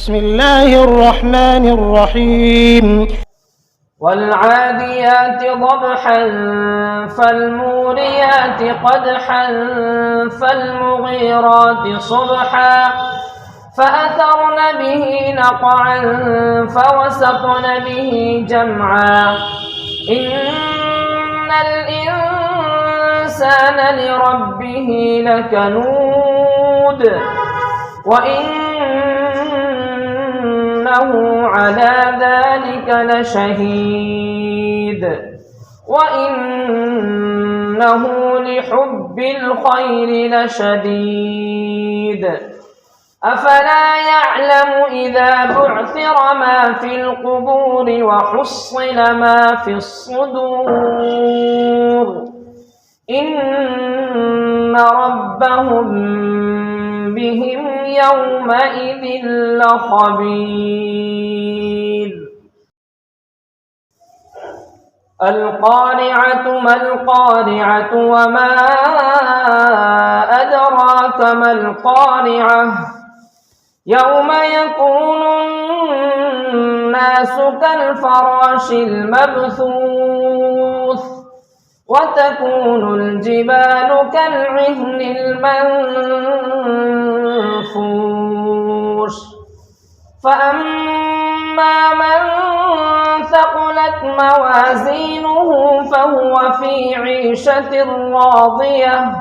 بسم الله الرحمن الرحيم والعاديات ضبحا فالموريات قدحا فالمغيرات صبحا فأثرن به نقعا فوسطن به جمعا إن الإنسان لربه لكنود وإنه على ذلك لشهيد وإنه لحب الخير لشديد أفلا يعلم إذا بعثر ما في القبور وحصل ما في الصدور إن ربهم بهم يومئذ لخبير. القارعة ما القارعة وما أدراك ما القارعة يوم يكون الناس كالفراش المبثوث وتكون الجبال كالعهن المنفوش فأما من ثقلت موازينه فهو في عيشة راضية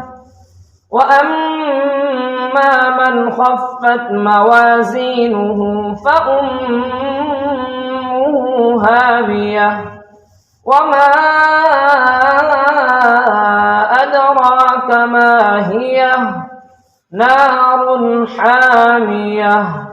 وأما من خفت موازينه فأمه هاوية وما أدراك ما هي نار حامية.